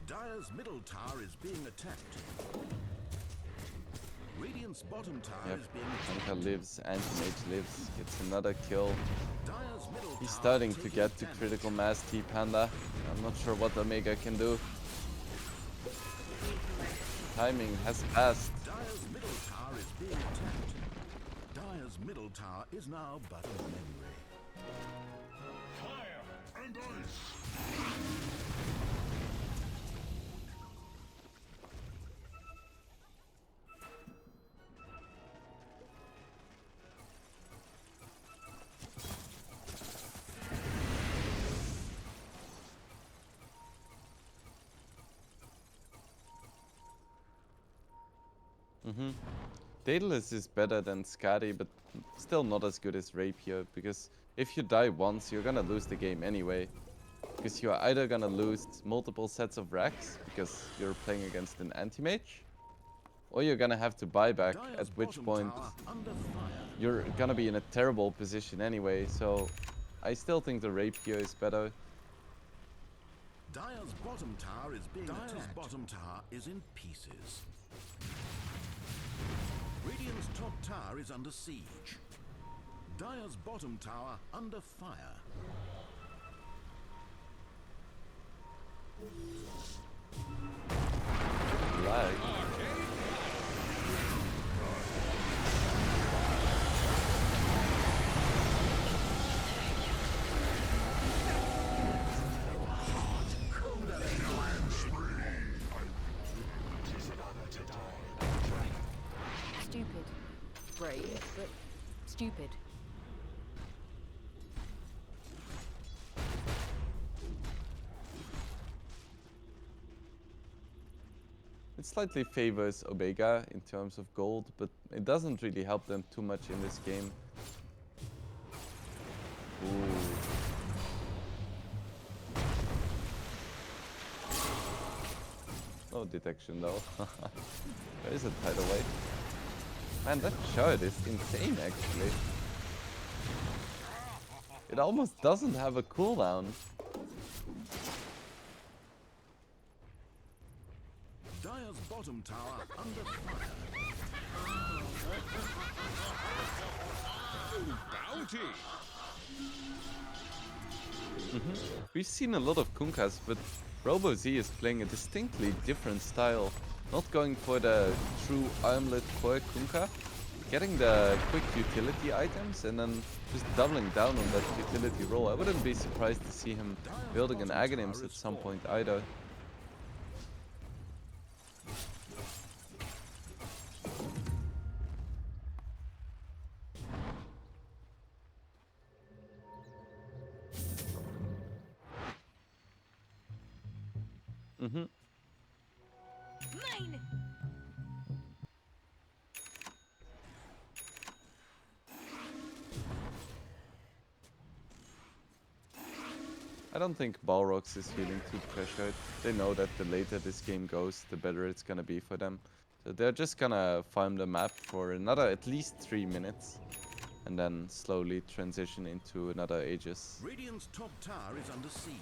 Dire's middle tower is being attacked. Radiant's bottom tower is being attacked. Anka lives, Anti-Mage lives, gets another kill. Dire's middle He's tower starting is to taking get to damage. critical mass, T-Panda. I'm not sure what Omega can do. Timing has passed. Dire's middle tower is being attacked. Dire's middle tower is now but a memory. Fire and ice. Daedalus is better than Skadi, but still not as good as Rapier, because if you die once, you're gonna lose the game anyway. Because you're either gonna lose multiple sets of racks, because you're playing against an anti-mage, or you're gonna have to buy back, at which point you're gonna be in a terrible position anyway, so I still think the Rapier is better. Dire's bottom tower is being attacked. Dire's bottom tower is in pieces. Radiant's top tower is under siege. Dire's bottom tower under fire. Lag. Stupid. Brave, but stupid. It slightly favors Omega in terms of gold, but it doesn't really help them too much in this game. Ooh. No detection though. There is a tidal wave. Man, that shard is insane actually. It almost doesn't have a cooldown. Dire's bottom tower under fire. Bounty! We've seen a lot of Kunkas, but RoboZ is playing a distinctly different style. Not going for the true armlet core Kunka, getting the quick utility items and then just doubling down on that utility role. I wouldn't be surprised to see him building an Aghanims at some point either. Mine. I don't think Balrogs is feeling too pressured. They know that the later this game goes, the better it's gonna be for them. So they're just gonna farm the map for another at least 3 minutes. And then slowly transition into another Aegis. Radiant's top tower is under siege.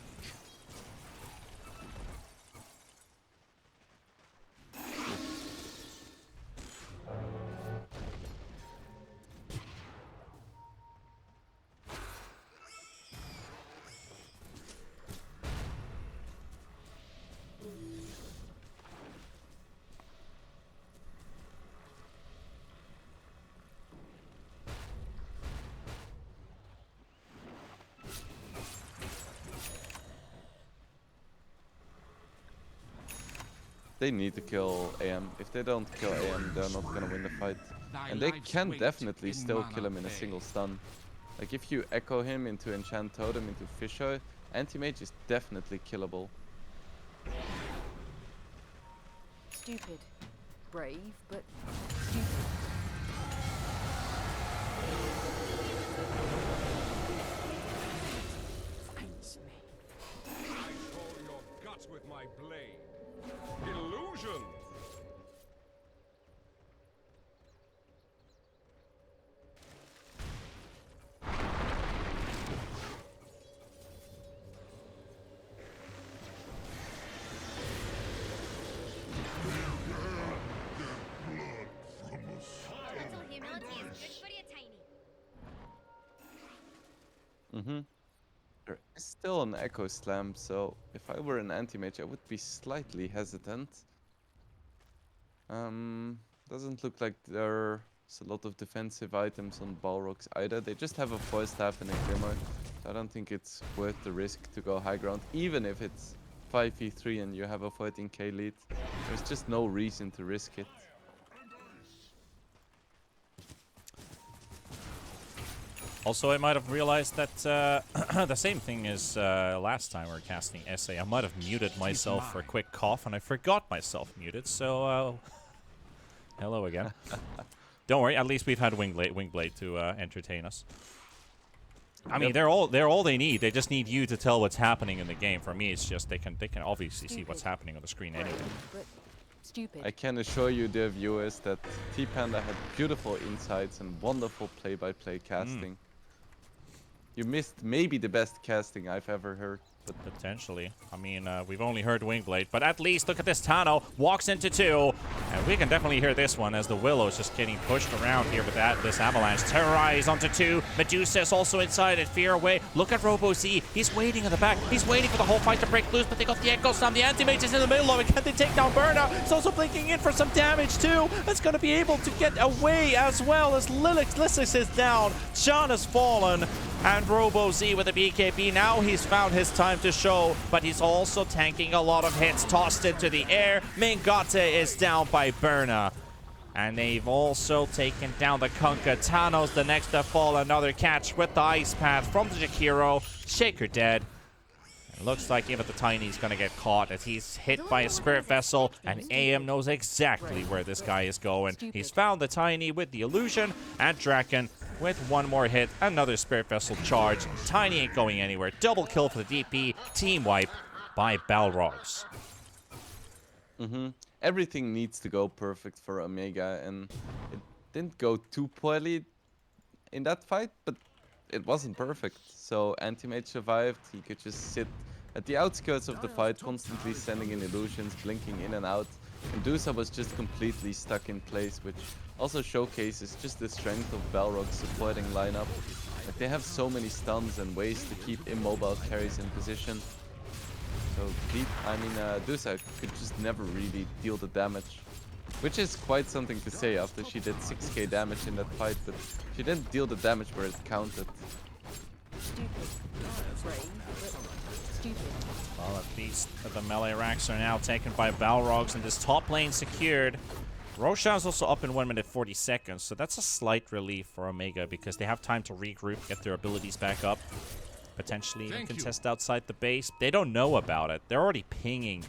They need to kill AM. If they don't kill AM, they're not gonna win the fight. And they can definitely still kill him in a single stun. Like if you echo him into Enchant Totem, into Fisher, Anti-Mage is definitely killable. Stupid. Brave, but stupid. Finds me. I call your guts with my blade. Illusion! Little humility is good for you, Tiny. There is still an Echo Slam, so if I were an anti-mage, I would be slightly hesitant. Doesn't look like there's a lot of defensive items on Balrogs either. They just have a Force Staff and a Glimmer. So I don't think it's worth the risk to go high ground, even if it's 5v3 and you have a 14k lead. There's just no reason to risk it. Also, I might have realized that the same thing as last time we were casting SA. I might have muted myself for a quick cough, and I forgot myself muted, so Hello again. Don't worry, at least we've had Wingblade to entertain us. I mean, they're all they need. They just need you to tell what's happening in the game. For me, it's just they can obviously see what's happening on the screen Brave, anyway. but stupid. I can assure you, dear viewers, that T-Panda had beautiful insights and wonderful play-by-play casting. You missed maybe the best casting I've ever heard. But Potentially. I mean, we've only heard Wingblade, but at least look at this. Tano walks into 2, and we can definitely hear this one as the Willow's just getting pushed around here with this avalanche. Terrorize onto 2. Medusa's also inside it. Fear away. Look at Robo Z. He's waiting in the back. He's waiting for the whole fight to break loose, but they got the Echoes down. The Anti-Mage is in the middle of it. Can they take down Berna? He's also blinking in for some damage too. That's going to be able to get away as well as Lilix is down. Sean has fallen. And Robo Z with a BKB. Now he's found his time to show, but he's also tanking a lot of hits tossed into the air. Mingate is down by Berna. And they've also taken down the Kunkka. Tano's the next to fall. Another catch with the Ice Path from the Jakiro. Shaker dead. It looks like even the Tiny's going to get caught as he's hit by a Spirit Vessel, and AM knows exactly where this guy is going. He's found the Tiny with the Illusion, and Draken with one more hit, another Spirit Vessel charge. Tiny ain't going anywhere. Double kill for the DP. Team wipe by Balrogs. everything needs to go perfect for Omega, and it didn't go too poorly in that fight, but it wasn't perfect. So Anti-Mage survived. He could just sit at the outskirts of the fight, constantly sending in illusions, blinking in and out. And Dusa was just completely stuck in place, which also showcases just the strength of Balrog's supporting lineup. Like, they have so many stuns and ways to keep immobile carries in position. So Dusa could just never really deal the damage, which is quite something to say after she did 6k damage in that fight, but she didn't deal the damage where it counted. Stupid. Brave, but stupid. Well, at least the melee racks are now taken by Balrogs, and this top lane secured. Roshan's also up in 1 minute 40 seconds, so that's a slight relief for Omega because they have time to regroup, get their abilities back up, potentially even contest outside the base. They don't know about it. They're already pinging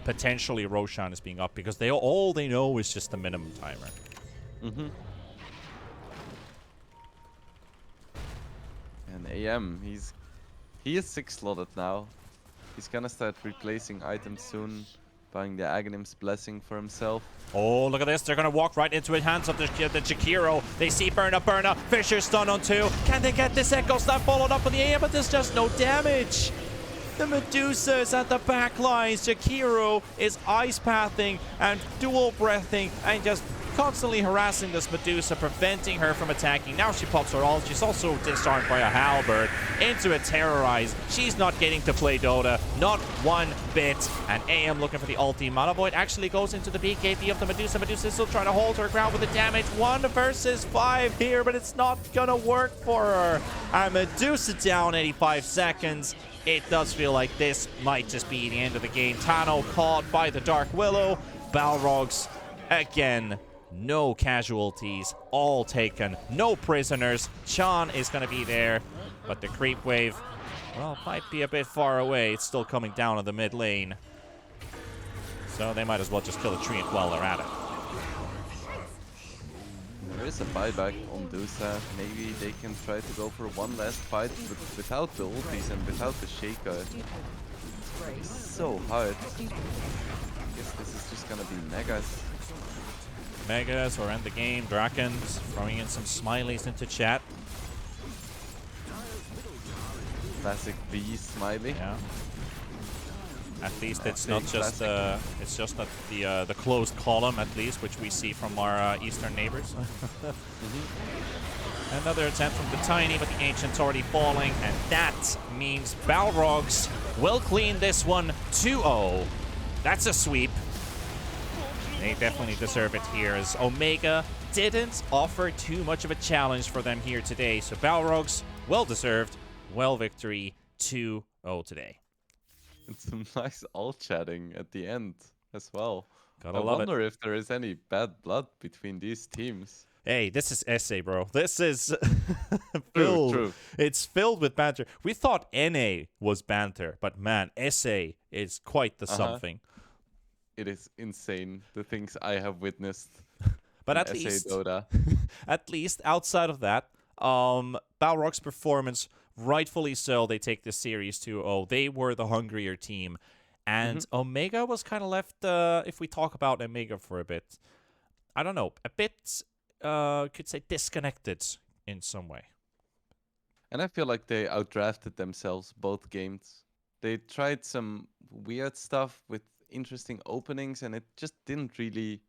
potentially Roshan is being up because all they know is just the minimum timer. And AM, he is 6 slotted now. He's gonna start replacing items soon, buying the Aghanim's Blessing for himself. Oh, look at this. They're going to walk right into it. Hands up the Jakiro. They see Burna. Fisher stun on 2. Can they get this Echo Snap followed up on the AM? But there's just no damage. The Medusa is at the back lines. Jakiro is ice pathing and dual breathing and just constantly harassing this Medusa, preventing her from attacking. Now she pops her ult. She's also disarmed by a halberd into a terrorize. She's not getting to play Dota, not one bit. And AM looking for the ulti. Mana Void actually goes into the BKB of the Medusa. Medusa still trying to hold her ground with the damage. 1 versus 5 here, but it's not gonna work for her. And Medusa down 85 seconds. It does feel like this might just be the end of the game. Tano caught by the Dark Willow. Balrogs again. No casualties, all taken, no prisoners. Sean is going to be there, but the creep wave, well, might be a bit far away. It's still coming down in the mid lane. So they might as well just kill the tree while they're at it. There is a buyback on Dusa. Maybe they can try to go for one last fight without the ultis and without the Shaker. It's so hard. I guess this is just going to be Megas. Megas or end the game. Drakens throwing in some smileys into chat. Classic B smiley. Yeah. At least it's not just not the closed column, at least, which we see from our eastern neighbors. Another attempt from the Tiny, but the Ancient's already falling, and that means Balrogs will clean this one 2-0. That's a sweep. They definitely deserve it here, as Omega didn't offer too much of a challenge for them here today. So Balrogs, well-deserved, victory 2-0 today. And some nice alt chatting at the end as well. Gotta I love it. wonder if there is any bad blood between these teams. Hey, this is SA, bro. This is filled. True. It's filled with banter. We thought NA was banter, but man, SA is quite the something. It is insane, the things I have witnessed. But From at SA least, Dota. at least outside of that, Balrog's performance, rightfully so, they take this series 2-0. They were the hungrier team. And Omega was kind of left, if we talk about Omega for a bit, I don't know, a bit, could say disconnected in some way. And I feel like they outdrafted themselves both games. They tried some weird stuff with interesting openings, and it just didn't really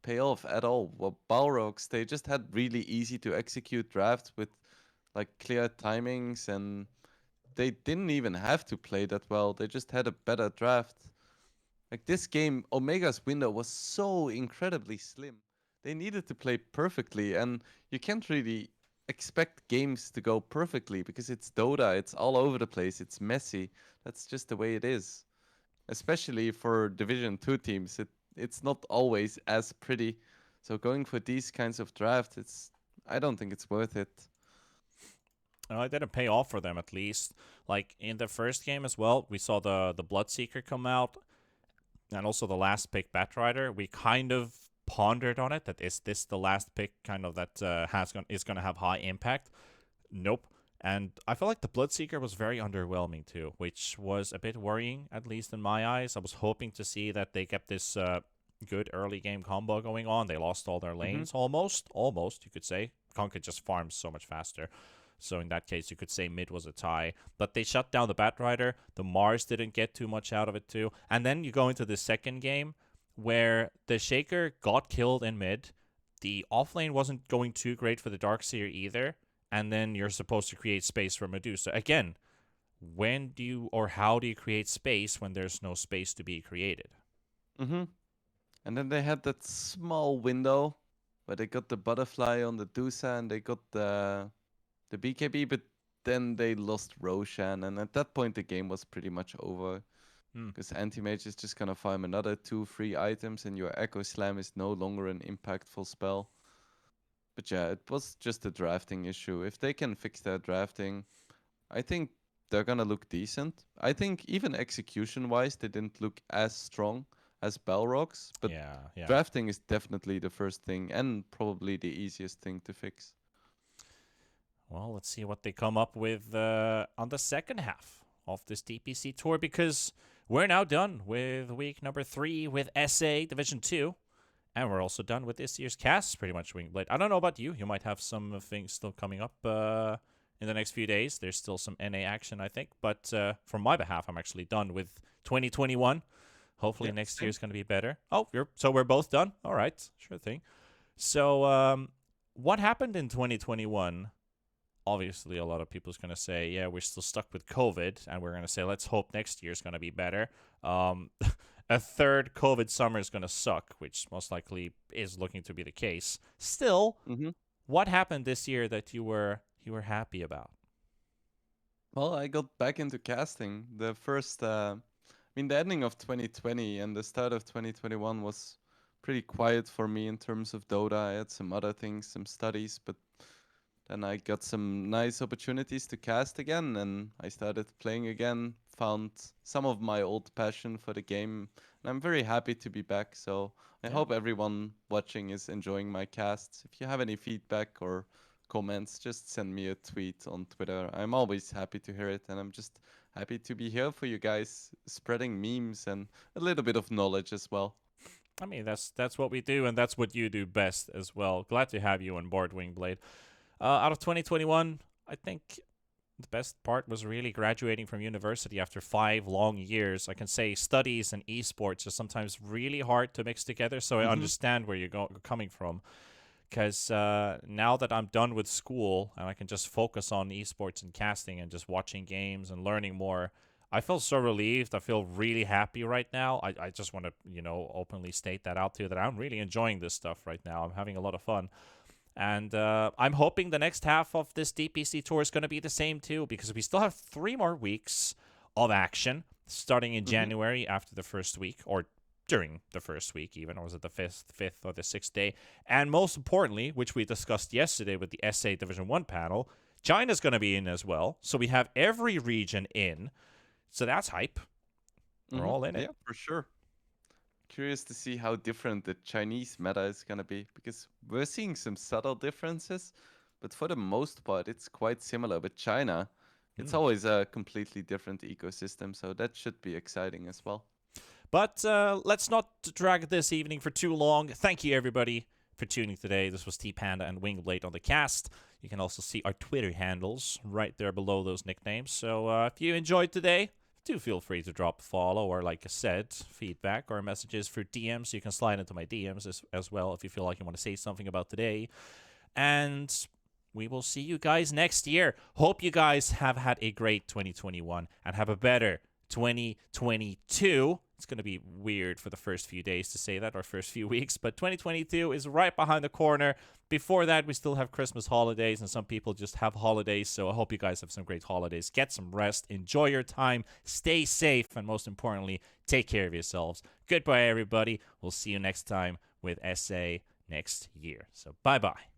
pay off at all. Well, Balrogs, they just had really easy to execute drafts with like clear timings, and they didn't even have to play that well. They just had a better draft. Like this game, Omega's window was so incredibly slim. They needed to play perfectly, and you can't really expect games to go perfectly because it's Dota, it's all over the place, it's messy. That's just the way it is. Especially for Division 2 teams, it's not always as pretty. So going for these kinds of drafts, I don't think it's worth it. It didn't pay off for them, at least. Like, in the first game as well, we saw the Bloodseeker come out, and also the last pick, Batrider. We kind of pondered on it, that is this the last pick kind of that is going to have high impact? Nope. And I feel like the Bloodseeker was very underwhelming too, which was a bit worrying, at least in my eyes. I was hoping to see that they kept this good early game combo going on. They lost all their lanes, almost, you could say. Conker just farms so much faster. So in that case, you could say mid was a tie. But they shut down the Batrider. The Mars didn't get too much out of it too. And then you go into the second game where the Shaker got killed in mid. The offlane wasn't going too great for the Darkseer either. And then you're supposed to create space for Medusa. Again, when do you or how do you create space when there's no space to be created? And then they had that small window where they got the butterfly on the Dusa and they got the BKB, but then they lost Roshan, and at that point the game was pretty much over. Because Anti-Mage is just gonna farm another 2 free items and your Echo Slam is no longer an impactful spell. But yeah, it was just a drafting issue. If they can fix their drafting, I think they're gonna look decent. I think even execution-wise, they didn't look as strong as Balrogs, but Yeah. drafting is definitely the first thing and probably the easiest thing to fix. Well, let's see what they come up with on the second half of this DPC tour, because we're now done with week number 3 with SA Division 2. And we're also done with this year's cast, pretty much, Wingblade. I don't know about you. You might have some things still coming up in the next few days. There's still some NA action, I think. But from my behalf, I'm actually done with 2021. Hopefully next year's going to be better. Oh, so we're both done? All right. Sure thing. So what happened in 2021? Obviously, a lot of people's going to say, yeah, we're still stuck with COVID. And we're going to say, let's hope next year's going to be better. A third COVID summer is going to suck, which most likely is looking to be the case. Still, what happened this year that you were happy about? Well, I got back into casting. The first, the ending of 2020 and the start of 2021 was pretty quiet for me in terms of Dota. I had some other things, some studies, but then I got some nice opportunities to cast again, and I started playing again, found some of my old passion for the game, and I'm very happy to be back. So I hope everyone watching is enjoying my casts. If you have any feedback or comments, just send me a tweet on Twitter. I'm always happy to hear it, and I'm just happy to be here for you guys, spreading memes and a little bit of knowledge as well. I mean, that's what we do, and that's what you do best as well. Glad to have you on board, Wingblade. Out of 2021, I think the best part was really graduating from university after 5 long years. I can say studies and esports are sometimes really hard to mix together, so I understand where you're coming from. Because now that I'm done with school and I can just focus on esports and casting and just watching games and learning more, I feel so relieved. I feel really happy right now. I just want to, openly state that out too, that I'm really enjoying this stuff right now. I'm having a lot of fun. And I'm hoping the next half of this DPC tour is going to be the same too, because we still have 3 more weeks of action starting in January after the first week, or during the first week even, or was it the 5th or the 6th day? And most importantly, which we discussed yesterday with the SA Division 1 panel, China's going to be in as well. So we have every region in. So that's hype. We're all in it. Yeah, for sure. curious to see how different the Chinese meta is gonna be, because we're seeing some subtle differences, but for the most part, it's quite similar. With China, it's always a completely different ecosystem, so that should be exciting as well. But let's not drag this evening for too long. Thank you, everybody, for tuning today. This was T-Panda and Wingblade on the cast. You can also see our Twitter handles right there below those nicknames. So if you enjoyed today, do feel free to drop a follow, or like I said, feedback or messages for DMs. You can slide into my DMs as well if you feel like you want to say something about today. And we will see you guys next year. Hope you guys have had a great 2021 and have a better 2022. It's going to be weird for the first few days to say that, or first few weeks, but 2022 is right behind the corner. Before that, we still have Christmas holidays, and some people just have holidays, so I hope you guys have some great holidays. Get some rest, enjoy your time, stay safe, and most importantly, take care of yourselves. Goodbye, everybody. We'll see you next time with SA next year. So bye-bye.